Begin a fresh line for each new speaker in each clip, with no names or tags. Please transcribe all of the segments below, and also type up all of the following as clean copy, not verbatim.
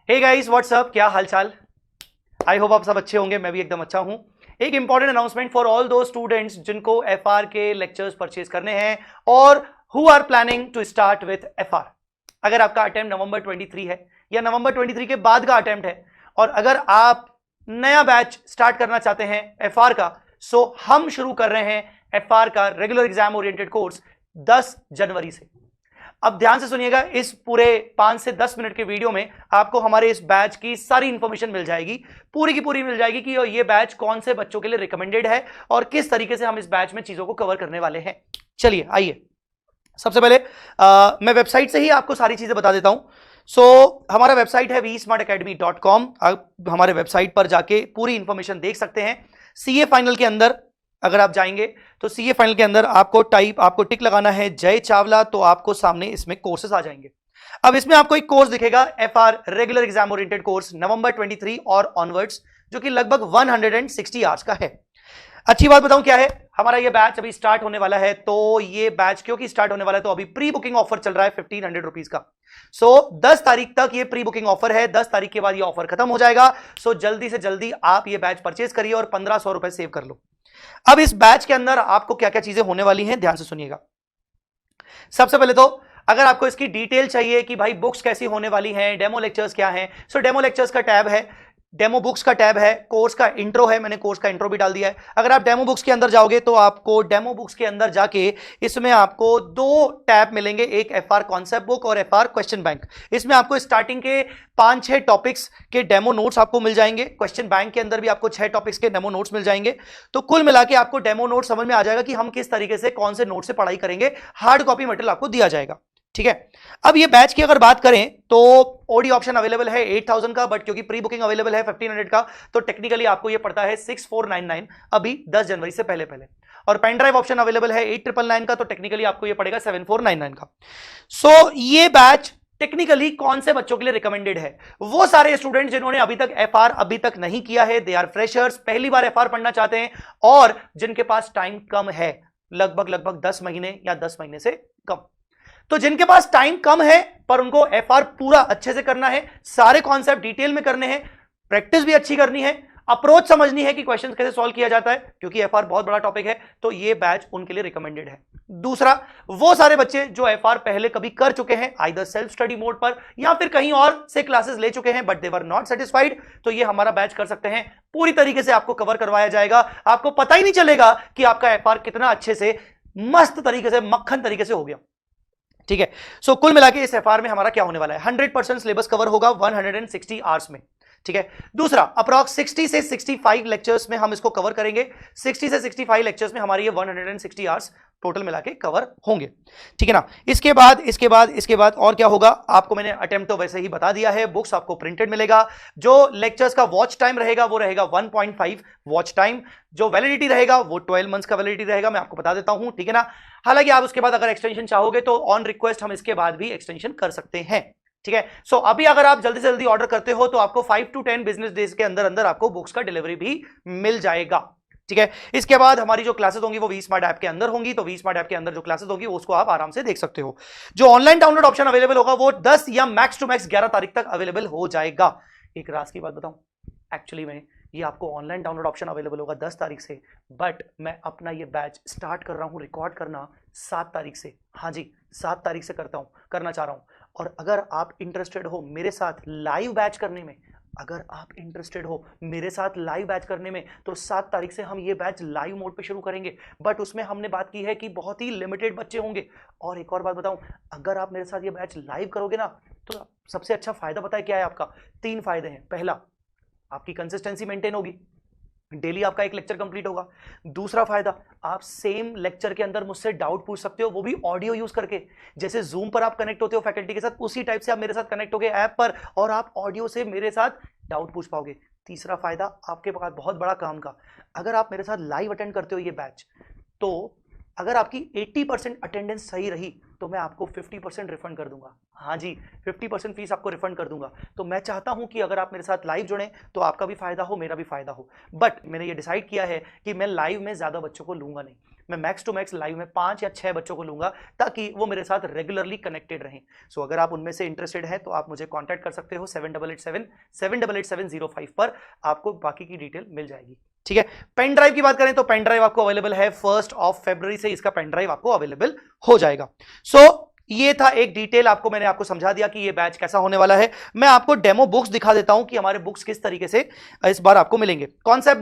Hey guys what's up, क्या हालचाल। I hope आप सब अच्छे होंगे, मैं भी एकदम अच्छा हूं। एक इंपॉर्टेंट अनाउंसमेंट फॉर ऑल दो स्टूडेंट्स जिनको एफआर के लेक्चर्स परचेज करने हैं और who are planning to start with FR. अगर आपका अटेम्प्ट नवंबर 23 है या नवंबर 23 के बाद का अटेम्प्ट है और अगर आप नया बैच स्टार्ट करना चाहते हैं एफआर का, सो हम शुरू कर रहे हैं एफआर का रेगुलर एग्जाम ओरिएंटेड कोर्स 10 जनवरी से। अब ध्यान से सुनिएगा, इस पूरे 5 से 10 मिनट के वीडियो में आपको हमारे इस बैच की सारी इंफॉर्मेशन मिल जाएगी, पूरी की पूरी मिल जाएगी कि ये बैच कौन से बच्चों के लिए रिकमेंडेड है और किस तरीके से हम इस बैच में चीजों को कवर करने वाले हैं। चलिए आइए, सबसे पहले मैं वेबसाइट से ही आपको सारी चीजें बता देता हूं। हमारा वेबसाइट है vsmartacademy.com। आप हमारे वेबसाइट पर जाके पूरी इंफॉर्मेशन देख सकते हैं। सीए फाइनल के अंदर अगर आप जाएंगे तो सीए फाइनल के अंदर आपको टिक लगाना है जय चावला, तो आपको सामने इसमें कोर्सेस आ जाएंगे। अब इसमें आपको एक कोर्स दिखेगा FR regular exam oriented course November 23 और ऑनवर्ड्स, जो कि लगभग 160 आवर्स का है। अच्छी बात बताऊं क्या है, हमारा ये बैच अभी स्टार्ट होने वाला है। तो ये बैच क्योंकि स्टार्ट होने वाला है तो अभी प्री बुकिंग ऑफर चल रहा है 1500 रुपीज का। 10 तारीख तक ये प्री बुकिंग ऑफर है, 10 तारीख के बाद ये ऑफर खत्म हो जाएगा। जल्दी से जल्दी आप ये बैच परचेज करिए और 1500 रुपए सेव कर लो। अब इस बैच के अंदर आपको क्या क्या चीजें होने वाली हैं, ध्यान से सुनिएगा। सबसे पहले तो अगर आपको इसकी डिटेल चाहिए कि भाई बुक्स कैसी होने वाली हैं, डेमो लेक्चर्स क्या हैं, डेमो लेक्चर्स का टैब है, डेमो बुक्स का टैब है, कोर्स का इंट्रो है, मैंने कोर्स का इंट्रो भी डाल दिया है। अगर आप डेमो बुक्स के अंदर जाओगे तो आपको डेमो बुक्स के अंदर जाके इसमें आपको 2 टैब मिलेंगे, एक एफआर कॉन्सेप्ट बुक और एफआर क्वेश्चन बैंक। इसमें आपको स्टार्टिंग के 5-6 टॉपिक्स के डेमो नोट्स आपको मिल जाएंगे, क्वेश्चन बैंक के अंदर भी आपको 6 टॉपिक्स के डेमो नोट्स मिल जाएंगे। तो कुल मिला के आपको डेमो नोट समझ में आ जाएगा कि हम किस तरीके से कौन से नोट से पढ़ाई करेंगे। हार्ड कॉपी मटेरियल आपको दिया जाएगा, ठीक है। अब ये बैच की अगर बात करें तो ओडी ऑप्शन अवेलेबल है 8000 का, बट क्योंकि प्री बुकिंग अवेलेबल है 1500 का, तो टेक्निकली आपको ये पड़ता है 6499 अभी 10 जनवरी से पहले पहले। और पेन ड्राइव ऑप्शन अवेलेबल है 8999 का, तो टेक्निकली आपको ये पड़ेगा 7499 का। ये बैच टेक्निकली कौन से बच्चों के लिए रिकमेंडेड है? वो सारे स्टूडेंट जिन्होंने अभी तक एफआर अभी तक नहीं किया है, दे आर फ्रेशर्स, पहली बार एफआर पढ़ना चाहते हैं और जिनके पास टाइम कम है, लगभग 10 महीने या 10 महीने से कम। तो जिनके पास टाइम कम है पर उनको एफआर पूरा अच्छे से करना है, सारे कॉन्सेप्ट डिटेल में करने हैं, प्रैक्टिस भी अच्छी करनी है, अप्रोच समझनी है कि क्वेश्चन कैसे सॉल्व किया जाता है, क्योंकि एफआर बहुत बड़ा टॉपिक है, तो ये बैच उनके लिए रिकमेंडेड है। दूसरा, वो सारे बच्चे जो एफआर पहले कभी कर चुके हैं, आइदर सेल्फ स्टडी मोड पर या फिर कहीं और से क्लासेस ले चुके हैं but they were not satisfied, तो ये हमारा बैच कर सकते हैं। पूरी तरीके से आपको कवर करवाया जाएगा, आपको पता ही नहीं चलेगा कि आपका एफआर कितना अच्छे से, मस्त तरीके से, मक्खन तरीके से हो गया, ठीक है। कुल मिला के इस एफआर में हमारा क्या होने वाला है, 100% सिलेबस कवर होगा 160 आवर्स में, ठीक है। दूसरा, अप्रॉक्स 60 से 65 लेक्चर्स में हम इसको कवर करेंगे। 60 से 65 लेक्चर्स में हमारी ये 160 आवर्स टोटल मिला के कवर होंगे, ठीक है ना। इसके बाद और क्या होगा, आपको मैंने अटेम्प्ट तो वैसे ही बता दिया है। बुक्स आपको प्रिंटेड मिलेगा। जो लेक्चर्स का वॉच टाइम रहेगा वो रहेगा 1.5 वॉच टाइम। जो वैलिडिटी रहेगा वो 12 मंथ्स का वैलिडिटी रहेगा, मैं आपको बता देता हूं, ठीक है ना। हालांकि आप उसके बाद अगर एक्सटेंशन चाहोगे तो ऑन रिक्वेस्ट हम इसके बाद भी एक्सटेंशन कर सकते हैं, ठीक है। अभी अगर आप जल्दी से जल्दी ऑर्डर करते हो तो आपको 5 to 10 बिजनेस डेज के अंदर अंदर आपको बुक्स का डिलीवरी भी मिल जाएगा, ठीक है। इसके बाद हमारी जो क्लासेस होंगी वो वी-स्मार्ट ऐप के अंदर होंगी, तो वी-स्मार्ट ऐप के अंदर जो क्लासेस होगी उसको आप आराम से देख सकते हो। जो ऑनलाइन डाउनलोड ऑप्शन अवेलेबल होगा वो 10 या मैक्स टू मैक्स 11 तारीख तक अवेलेबल हो जाएगा। एक राज की बात बताऊं, एक्चुअली में ये आपको ऑनलाइन डाउनलोड ऑप्शन अवेलेबल होगा 10 तारीख से, बट मैं अपना ये बैच स्टार्ट कर रहा हूं रिकॉर्ड करना 7 तारीख से। हाँ जी, 7 तारीख से करना चाह रहा हूं। और अगर आप इंटरेस्टेड हो मेरे साथ लाइव बैच करने में, तो 7 तारीख से हम ये बैच लाइव मोड पे शुरू करेंगे। बट उसमें हमने बात की है कि बहुत ही लिमिटेड बच्चे होंगे। और एक और बात बताऊं, अगर आप मेरे साथ ये बैच लाइव करोगे ना तो सबसे अच्छा फायदा पता है क्या है आपका? 3 फायदे हैं। पहला, आपकी कंसिस्टेंसी मेंटेन होगी, डेली आपका एक लेक्चर कंप्लीट होगा। दूसरा फायदा, आप सेम लेक्चर के अंदर मुझसे डाउट पूछ सकते हो, वो भी ऑडियो यूज करके। जैसे जूम पर आप कनेक्ट होते हो फैकल्टी के साथ, उसी टाइप से आप मेरे साथ कनेक्ट होगे ऐप पर और आप ऑडियो से मेरे साथ डाउट पूछ पाओगे। तीसरा फायदा आपके पास बहुत बड़ा काम का, अगर आप मेरे साथ लाइव अटेंड करते हो ये बैच, तो अगर आपकी 80% अटेंडेंस सही रही तो मैं आपको 50% रिफंड कर दूंगा। हाँ जी, 50% फीस आपको रिफंड कर दूंगा। तो मैं चाहता हूं कि अगर आप मेरे साथ लाइव जुड़ें तो आपका भी फायदा हो, मेरा भी फायदा हो। बट मैंने ये डिसाइड किया है कि मैं लाइव में ज्यादा बच्चों को लूंगा नहीं। मैं मैक्स टू मैक्स लाइव में 5 या 6 बच्चों को लूंगा ताकि वो मेरे साथ रेगुलरली कनेक्टेड रहें। सो अगर आप उनमें से इंटरेस्टेड हैं तो आप मुझे कॉन्टैक्ट कर सकते हो 7887 पर, आपको बाकी की डिटेल मिल जाएगी। ठीक है, पेन ड्राइव की बात करें तो पेन ड्राइव आपको अवेलेबल है 1 फरवरी से, इसका पेन ड्राइव आपको अवेलेबल हो जाएगा। सो ये था एक डिटेल, आपको मैंने आपको समझा दिया कि ये बैच कैसा होने वाला है। मैं आपको डेमो बुक्स दिखा देता हूं कि हमारे बुक्स किस तरीके से इस बार आपको मिलेंगे। कॉन्सेप्ट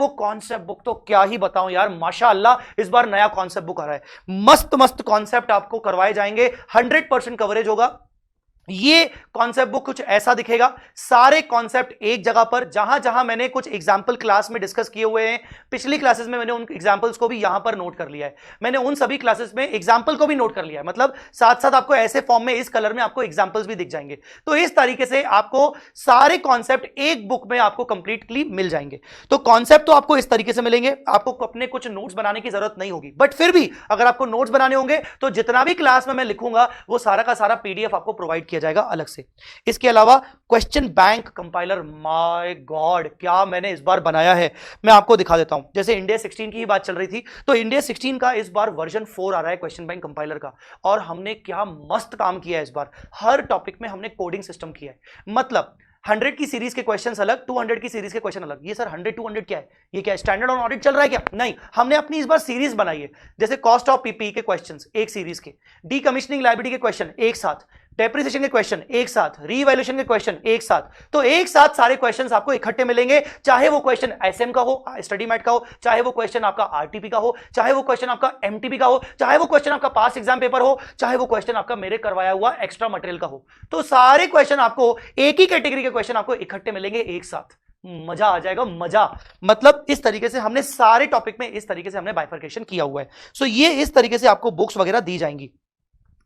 बुक तो क्या ही बताऊं यार, माशाअल्लाह इस बार नया कॉन्सेप्ट बुक आ रहा है, मस्त मस्त कॉन्सेप्ट आपको करवाए जाएंगे, 100% कवरेज होगा। ये कॉन्सेप्ट बुक कुछ ऐसा दिखेगा, सारे कॉन्सेप्ट एक जगह पर, जहां जहां मैंने कुछ एग्जांपल क्लास में डिस्कस किए हुए हैं, पिछली क्लासेस में मैंने उन एग्जांपल्स को भी यहां पर नोट कर लिया है, मैंने उन सभी क्लासेस में एग्जांपल को भी नोट कर लिया है, मतलब साथ साथ आपको ऐसे फॉर्म में इस कलर में आपको एग्जांपल्स भी दिख जाएंगे। तो इस तरीके से आपको सारे कॉन्सेप्ट एक बुक में आपको कंप्लीटली मिल जाएंगे। तो कॉन्सेप्ट तो आपको इस तरीके से मिलेंगे, आपको अपने कुछ नोट्स बनाने की जरूरत नहीं होगी, बट फिर भी अगर आपको नोट्स बनाने होंगे तो जितना भी क्लास में मैं लिखूंगा वो सारा का सारा पीडीएफ आपको प्रोवाइड किया जाएगा अलग से। इसके अलावा question bank compiler, my God क्या मैंने इस बार बनाया है, मैं आपको दिखा देता हूं। जैसे इंडिया 16 की ही बात चल रही थी, तो इंडिया 16 का इस बार वर्जन 4 आ रहा है क्वेश्चन बैंक कंपाइलर का, और हमने क्या मस्त काम किया है इस बार। हर टॉपिक में हमने कोडिंग सिस्टम किया है, मतलब 100 की सीरीज के क्वेश्चंस अलग, 200 की सीरीज के क्वेश्चन अलग। ये सर 100 200 क्या है, ये क्या स्टैंडर्ड ऑन ऑडिट चल रहा है क्या? नहीं, हमने अपनी इस बार सीरीज बनाई है। जैसे कॉस्ट ऑफ पीपी के क्वेश्चंस एक सीरीज के, डीकमिशनिंग लायबिलिटी के क्वेश्चन एक साथ, डेप्रिसिएशन के क्वेश्चन एक साथ, रीवैल्यूएशन के क्वेश्चन एक साथ। तो एक साथ सारे क्वेश्चंस आपको इकट्ठे मिलेंगे, चाहे वो क्वेश्चन एसएम का हो, स्टडी मैट का हो, चाहे वो क्वेश्चन आपका आरटीपी का हो, चाहे वो क्वेश्चन आपका एमटीपी का हो, चाहे वो क्वेश्चन आपका पास एग्जाम पेपर हो, चाहे वो क्वेश्चन आपका मेरे करवाया हुआ एक्स्ट्रा मटेरियल का हो। तो सारे क्वेश्चन आपको एक ही कैटेगरी के क्वेश्चन आपको इकट्ठे मिलेंगे एक साथ, मजा आ जाएगा, मजा। मतलब इस तरीके से हमने सारे टॉपिक में इस तरीके से हमने बाइफर्केशन किया हुआ है। सो ये इस तरीके से आपको बुक्स वगैरह दी जाएंगी।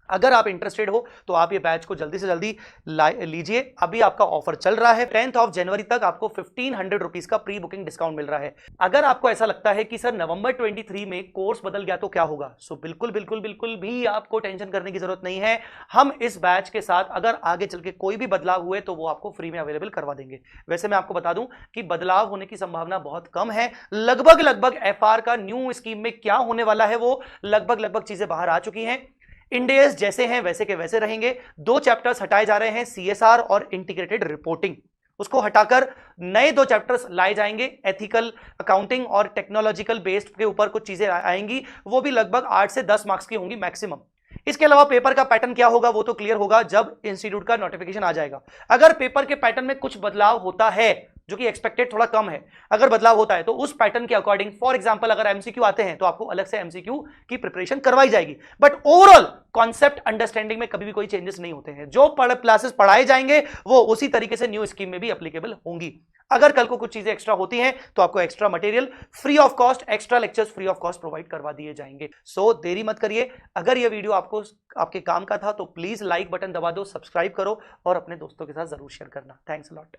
अगर आप इंटरेस्टेड हो तो आप ये बैच को जल्दी से जल्दी लीजिए, अभी आपका ऑफर चल रहा है। 10 जनवरी तक आपको 1500 रुपीज का प्री बुकिंग डिस्काउंट मिल रहा है। अगर आपको ऐसा लगता है कि सर नवंबर 23 में कोर्स बदल गया तो क्या होगा, सो बिल्कुल बिल्कुल बिल्कुल भी आपको टेंशन करने की जरूरत नहीं है। हम इस बैच के साथ अगर आगे चल के कोई भी बदलाव हुए तो वो आपको फ्री में अवेलेबल करवा देंगे। वैसे मैं आपको बता दूं कि बदलाव होने की संभावना बहुत कम है, लगभग एफआर का न्यू स्कीम में क्या होने वाला है वो लगभग चीजें बाहर आ चुकी हैं। इंडेस जैसे हैं वैसे के वैसे रहेंगे। 2 चैप्टर्स हटाए जा रहे हैं, सीएसआर और इंटीग्रेटेड रिपोर्टिंग, उसको हटाकर नए 2 चैप्टर्स लाए जाएंगे, एथिकल अकाउंटिंग और टेक्नोलॉजिकल बेस्ड के ऊपर कुछ चीजें आएंगी, वो भी लगभग 8 से 10 मार्क्स की होंगी मैक्सिमम। इसके अलावा पेपर का पैटर्न क्या होगा वो तो क्लियर होगा जब इंस्टीट्यूट का नोटिफिकेशन आ जाएगा। अगर पेपर के पैटर्न में कुछ बदलाव होता है, जो कि एक्सपेक्टेड थोड़ा कम है, अगर बदलाव होता है तो उस पैटर्न के अकॉर्डिंग, फॉर एग्जांपल अगर एमसीक्यू आते हैं तो आपको अलग से एमसीक्यू की प्रिपरेशन करवाई जाएगी। बट ओवरऑल कॉन्सेप्ट अंडरस्टैंडिंग में कभी भी कोई चेंजेस नहीं होते हैं, जो क्लासेस पढ़ाए जाएंगे वो उसी तरीके से न्यू स्कीम में भी एप्लीकेबल होंगी। अगर कल को कुछ चीजें एक्स्ट्रा होती हैं तो आपको extra material free of cost, extra lectures free of cost provide करवा दिए जाएंगे। सो देरी मत करिए, अगर यह वीडियो आपको आपके काम का था तो प्लीज लाइक बटन दबा दो, सब्सक्राइब करो और अपने दोस्तों के साथ जरूर शेयर करना। Thanks a lot.